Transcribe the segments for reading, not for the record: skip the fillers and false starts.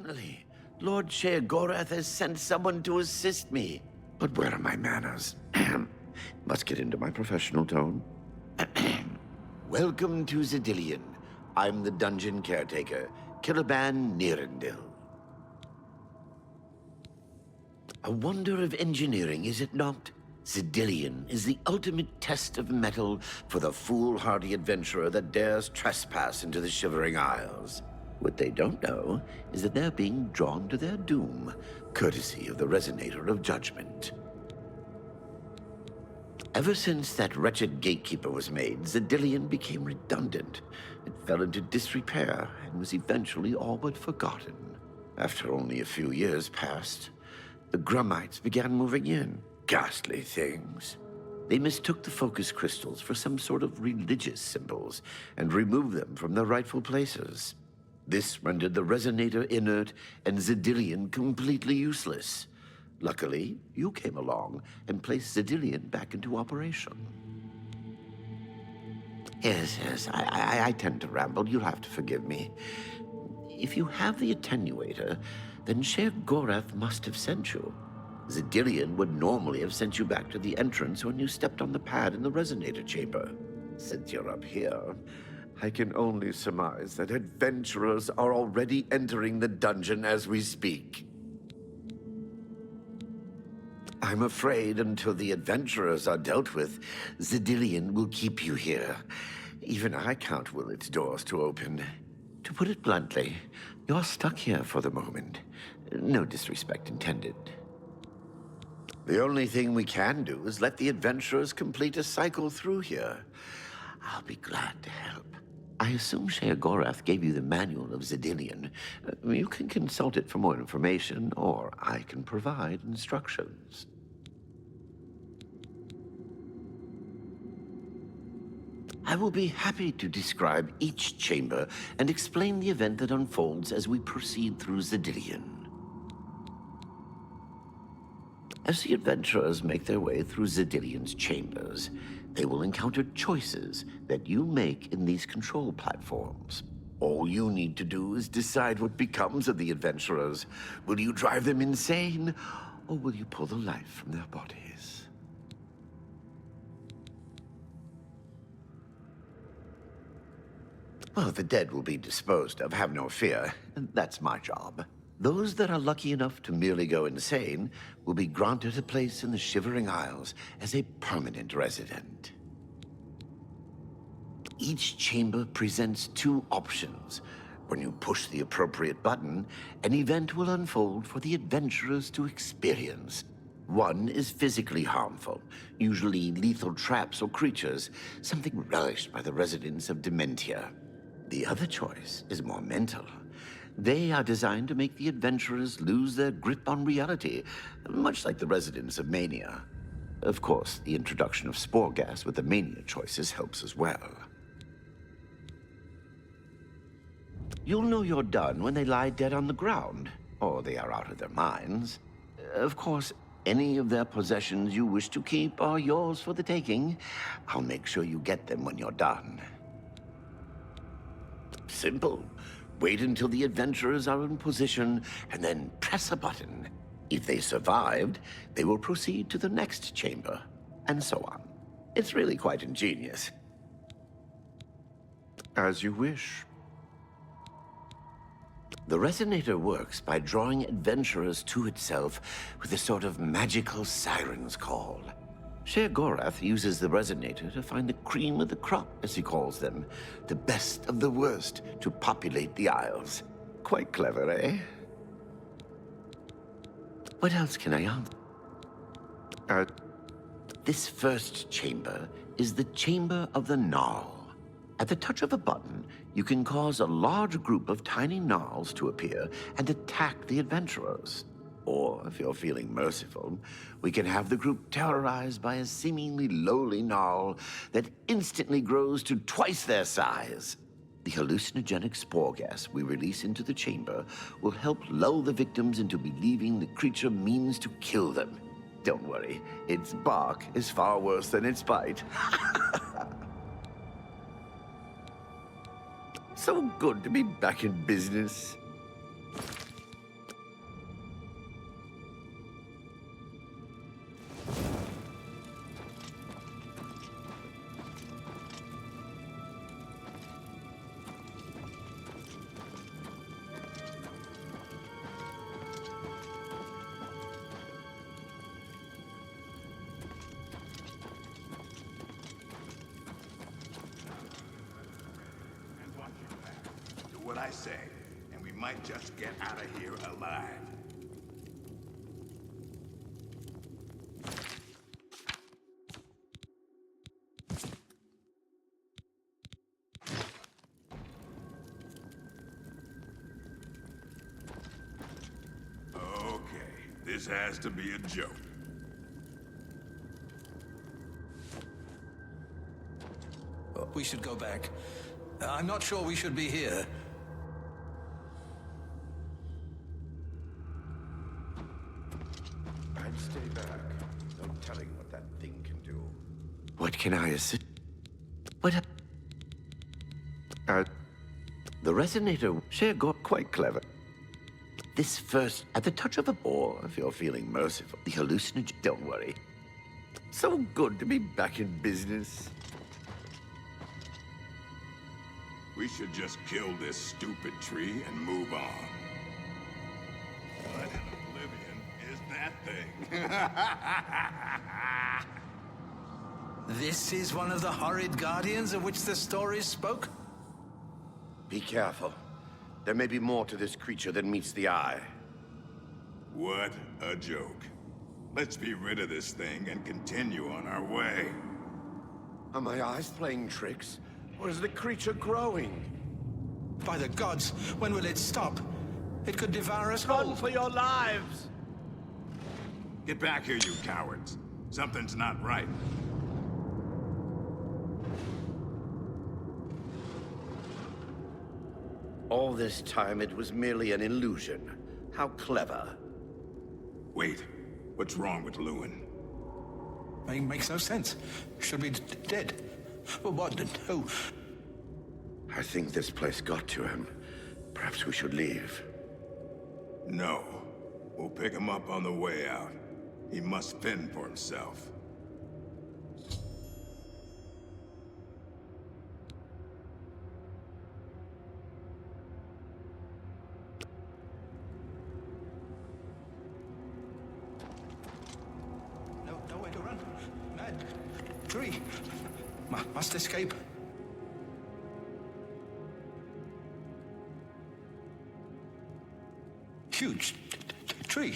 Certainly. Lord Sheogorath has sent someone to assist me. But where are my manners? Must get into my professional tone. Welcome to Zidillion. I'm the dungeon caretaker, Killaban Nirendil. A wonder of engineering, is it not? Zidillion is the ultimate test of mettle for the foolhardy adventurer that dares trespass into the Shivering Isles. What they don't know is that they're being drawn to their doom, courtesy of the Resonator of Judgment. Ever since that wretched gatekeeper was made, Zidillion became redundant. It fell into disrepair and was eventually all but forgotten. After only a few years passed, the Grummites began moving in. Ghastly things. They mistook the focus crystals for some sort of religious symbols and removed them from their rightful places. This rendered the Resonator inert and Zidillion completely useless. Luckily, you came along and placed Zidillion back into operation. Yes, I tend to ramble. You'll have to forgive me. If you have the attenuator, then Sheogorath must have sent you. Zidillion would normally have sent you back to the entrance when you stepped on the pad in the Resonator chamber. Since you're up here, I can only surmise that adventurers are already entering the dungeon as we speak. I'm afraid until the adventurers are dealt with, Zidillion will keep you here. Even I can't will its doors to open. To put it bluntly, you're stuck here for the moment. No disrespect intended. The only thing we can do is let the adventurers complete a cycle through here. I'll be glad to help. I assume Sheogorath gave you the manual of Zidillion. You can consult it for more information, or I can provide instructions. I will be happy to describe each chamber and explain the event that unfolds as we proceed through Zidillion. As the adventurers make their way through Zidillion's chambers, they will encounter choices that you make in these control platforms. All you need to do is decide what becomes of the adventurers. Will you drive them insane, or will you pull the life from their bodies? Well, the dead will be disposed of, have no fear. That's my job. Those that are lucky enough to merely go insane will be granted a place in the Shivering Isles as a permanent resident. Each chamber presents two options. When you push the appropriate button, an event will unfold for the adventurers to experience. One is physically harmful, usually lethal traps or creatures, something relished by the residents of Dementia. The other choice is more mental. They are designed to make the adventurers lose their grip on reality, much like the residents of Mania. Of course, the introduction of spore gas with the Mania choices helps as well. You'll know you're done when they lie dead on the ground, or they are out of their minds. Of course, any of their possessions you wish to keep are yours for the taking. I'll make sure you get them when you're done. Simple. Wait until the adventurers are in position, and then press a button. If they survived, they will proceed to the next chamber, and so on. It's really quite ingenious. As you wish. The Resonator works by drawing adventurers to itself with a sort of magical siren's call. Sheogorath uses the Resonator to find the cream of the crop, as he calls them, the best of the worst to populate the Isles. Quite clever, eh? What else can I answer? This first chamber is the Chamber of the Gnarl. At the touch of a button, you can cause a large group of tiny gnarls to appear and attack the adventurers. Or, if you're feeling merciful, we can have the group terrorized by a seemingly lowly gnarl that instantly grows to twice their size. The hallucinogenic spore gas we release into the chamber will help lull the victims into believing the creature means to kill them. Don't worry, its bark is far worse than its bite. So good to be back in business. I say, and we might just get out of here alive. Okay, this has to be a joke. We should go back. I'm not sure we should be here. I'd stay back. No telling what that thing can do. What can I assist? What? The resonator share got quite clever. This first, at the touch of a or if you're feeling merciful, the hallucinogen. Don't worry. So good to be back in business. We should just kill this stupid tree and move on. What in Oblivion is that thing? This is one of the horrid guardians of which the stories spoke? Be careful. There may be more to this creature than meets the eye. What a joke. Let's be rid of this thing and continue on our way. Are my eyes playing tricks? Or is the creature growing? By the gods, when will it stop? It could devour us Run whole. for your lives! Get back here, you cowards. Something's not right. All this time it was merely an illusion. How clever. Wait, what's wrong with Lewin? Makes no sense. Should be dead. Well, what? Who? I think this place got to him. Perhaps we should leave. No. We'll pick him up on the way out. He must fend for himself. No way to run. Mad. Tree. Must escape. Huge tree.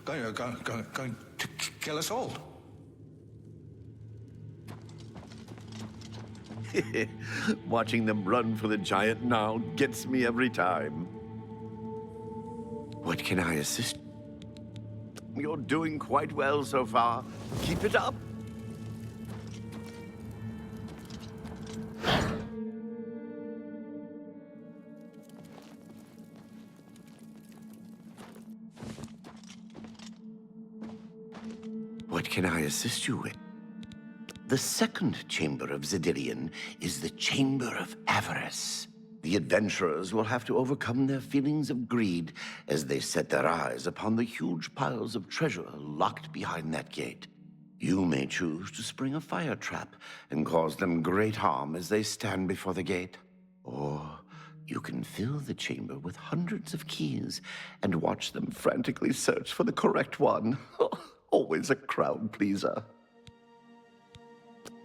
Going to kill us all. Watching them run for the giant now gets me every time. What can I assist? You're doing quite well so far. Keep it up. What can I assist you with? The second chamber of Zedillion is the Chamber of Avarice. The adventurers will have to overcome their feelings of greed as they set their eyes upon the huge piles of treasure locked behind that gate. You may choose to spring a fire trap and cause them great harm as they stand before the gate. Or you can fill the chamber with hundreds of keys and watch them frantically search for the correct one. Always a crowd pleaser.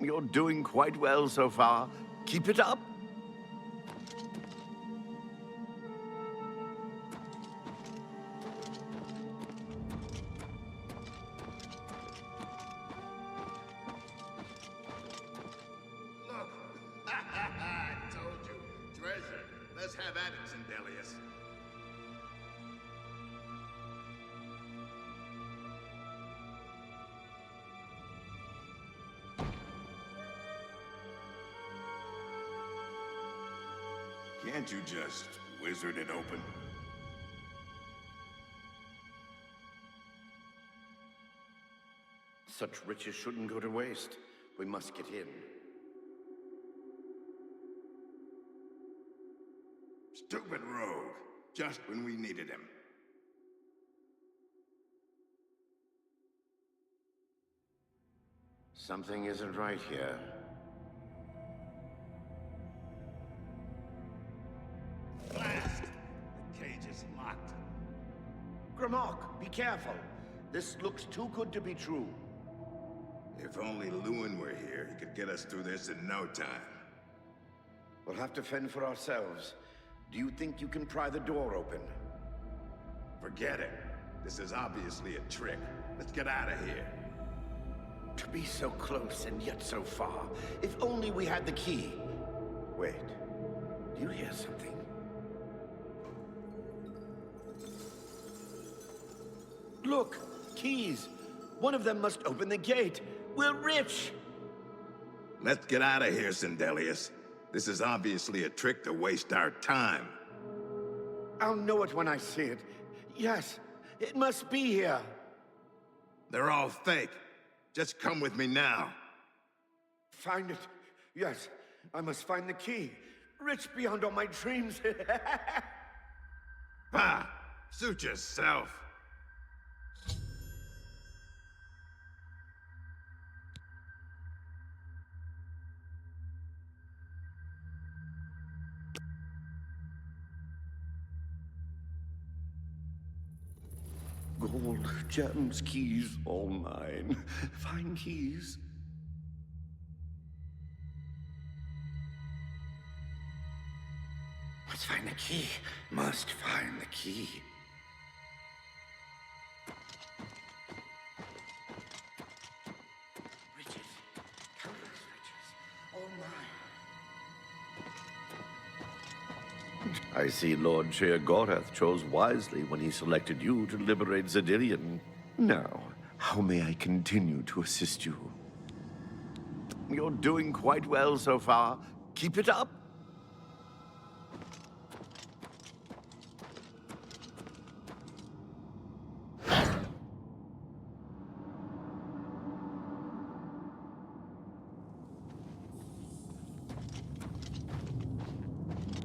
You're doing quite well so far. Keep it up. Look! I told you. Treasure. Let's have at it, Zendelius. Can't you just wizard it open? Such riches shouldn't go to waste. We must get in. Stupid rogue. Just when we needed him. Something isn't right here. Blast! The cage is locked. Grimok, be careful. This looks too good to be true. If only Lewin were here, he could get us through this in no time. We'll have to fend for ourselves. Do you think you can pry the door open? Forget it. This is obviously a trick. Let's get out of here. To be so close and yet so far. If only we had the key. Wait. Do you hear something? Look! Keys! One of them must open the gate. We're rich! Let's get out of here, Sindelius. This is obviously a trick to waste our time. I'll know it when I see it. Yes, it must be here. They're all fake. Just come with me now. Find it. Yes, I must find the key. Rich beyond all my dreams. Ha! Suit yourself. Gold, gems, keys, all mine. Fine keys. Must find the key. Must find the key. Riches. Countless riches. All mine. I see Lord Sheer-Gorath chose wisely when he selected you to liberate Xedilian. Now, how may I continue to assist you? You're doing quite well so far. Keep it up.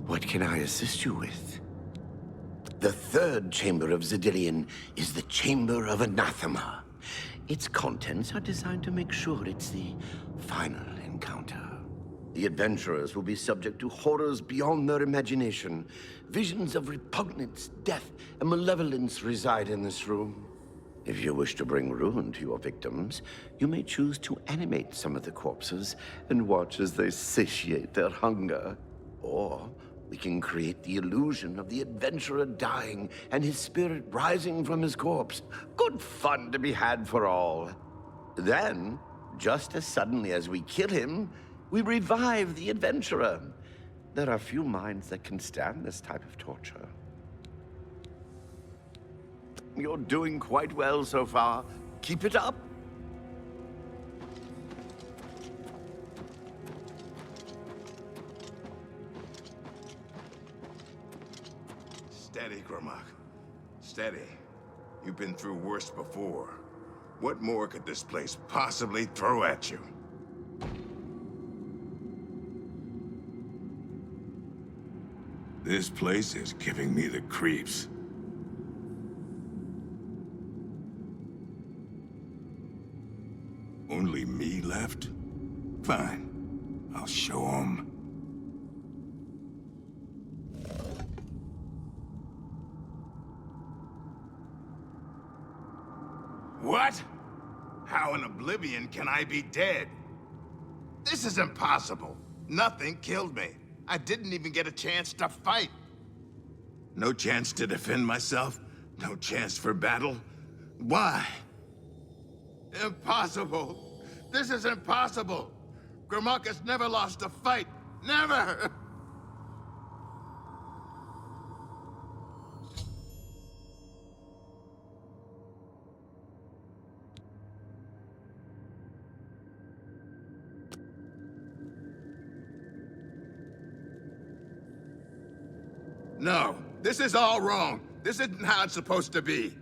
What can I assist you with? The third chamber of Xedilian is the Chamber of Anathema. Its contents are designed to make sure it's the final encounter. The adventurers will be subject to horrors beyond their imagination. Visions of repugnance, death, and malevolence reside in this room. If you wish to bring ruin to your victims, you may choose to animate some of the corpses and watch as they satiate their hunger. Or we can create the illusion of the adventurer dying and his spirit rising from his corpse. Good fun to be had for all. Then, just as suddenly as we kill him, we revive the adventurer. There are few minds that can stand this type of torture. You're doing quite well so far. Keep it up. Steady, Grimlock. Steady. You've been through worse before. What more could this place possibly throw at you? This place is giving me the creeps. Only me left? Fine. I'll show 'em. What? How in Oblivion can I be dead? This is impossible. Nothing killed me. I didn't even get a chance to fight. No chance to defend myself? No chance for battle? Why? Impossible. This is impossible. Grimlock has never lost a fight. Never! No, this is all wrong. This isn't how it's supposed to be.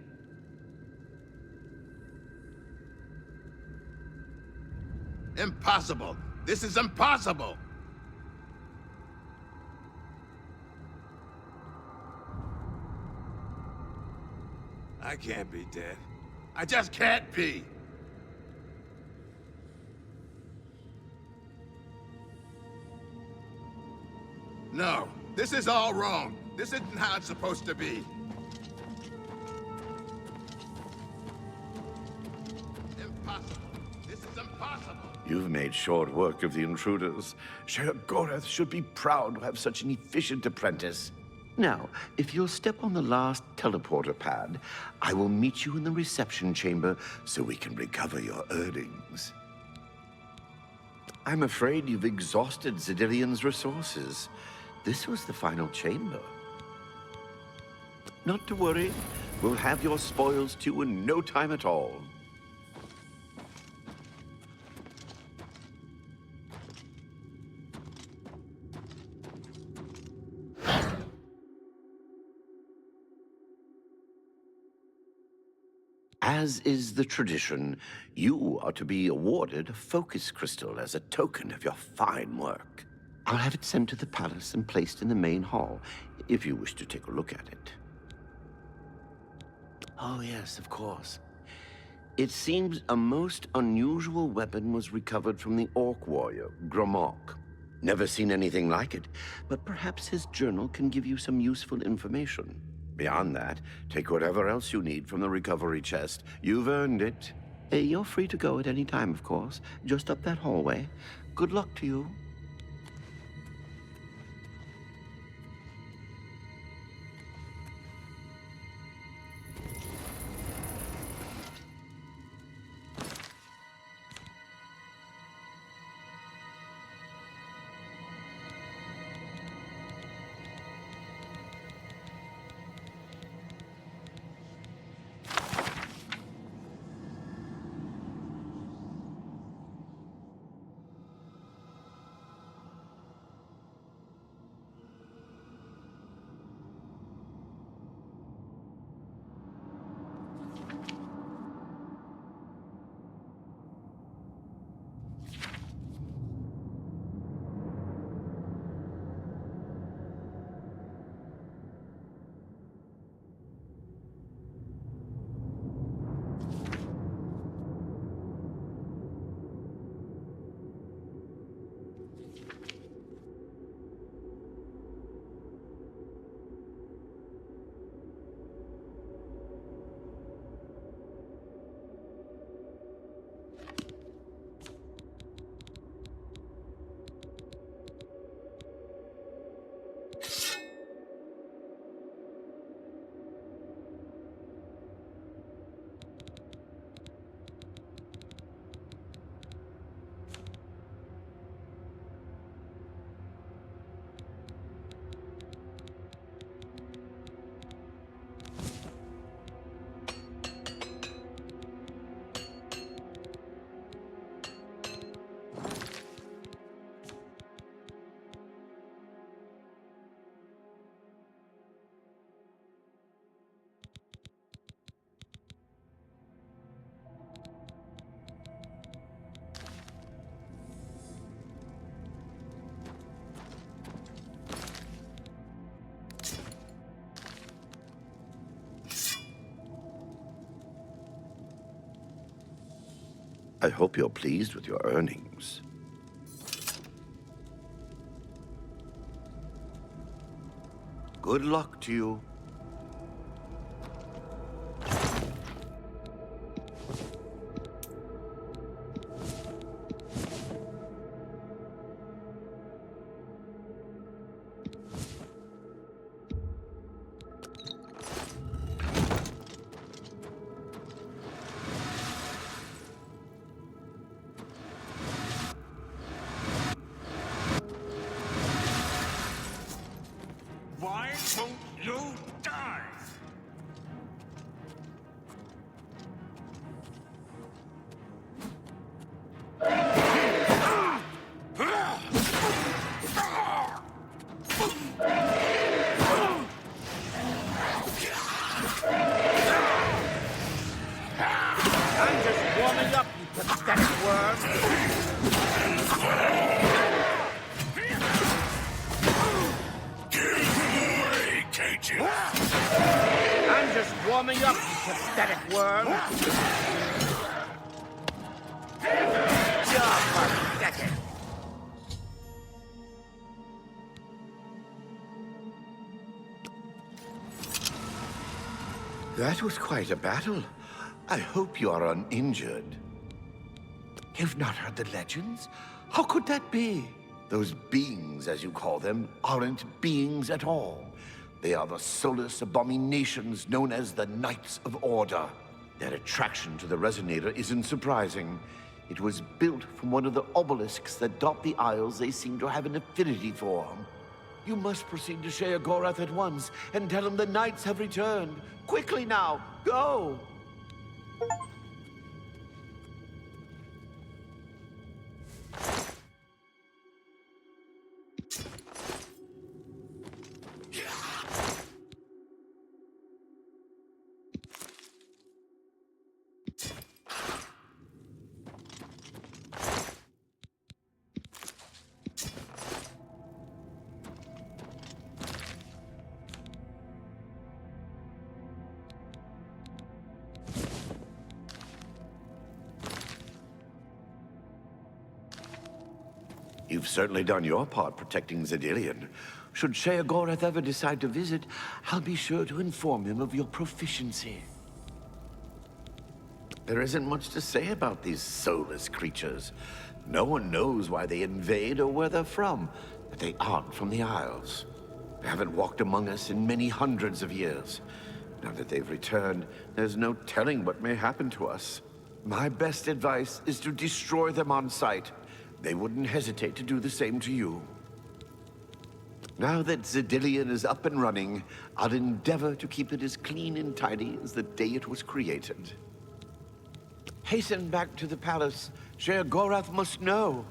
Impossible. This is impossible. I can't be dead. I just can't be. No, this is all wrong. This isn't how it's supposed to be. Impossible. This is impossible. You've made short work of the intruders. Sheer-Gorath should be proud to have such an efficient apprentice. Now, if you'll step on the last teleporter pad, I will meet you in the reception chamber so we can recover your earnings. I'm afraid you've exhausted Zedilion's resources. This was the final chamber. Not to worry, we'll have your spoils too in no time at all. As is the tradition, you are to be awarded a focus crystal as a token of your fine work. I'll have it sent to the palace and placed in the main hall, if you wish to take a look at it. Oh yes, of course. It seems a most unusual weapon was recovered from the orc warrior, Gromok. Never seen anything like it, but perhaps his journal can give you some useful information. Beyond that, take whatever else you need from the recovery chest. You've earned it. You're free to go at any time, of course. Just up that hallway. Good luck to you. I hope you're pleased with your earnings. Good luck to you. Why won't you die? I'm just warming up, you pathetic worm. I'm just warming up, you pathetic worm. You're pathetic. That was quite a battle. I hope you are uninjured. You've not heard the legends? How could that be? Those beings, as you call them, aren't beings at all. They are the soulless abominations known as the Knights of Order. Their attraction to the resonator isn't surprising. It was built from one of the obelisks that dot the isles they seem to have an affinity for. You must proceed to Sheogorath at once and tell him the knights have returned. Quickly now, go! You've certainly done your part protecting Zedilian. Should Sheogorath ever decide to visit, I'll be sure to inform him of your proficiency. There isn't much to say about these soulless creatures. No one knows why they invade or where they're from, but they aren't from the Isles. They haven't walked among us in many hundreds of years. Now that they've returned, there's no telling what may happen to us. My best advice is to destroy them on sight. They wouldn't hesitate to do the same to you. Now that Zedilian is up and running, I'll endeavor to keep it as clean and tidy as the day it was created. Hasten back to the palace. Sheogorath must know.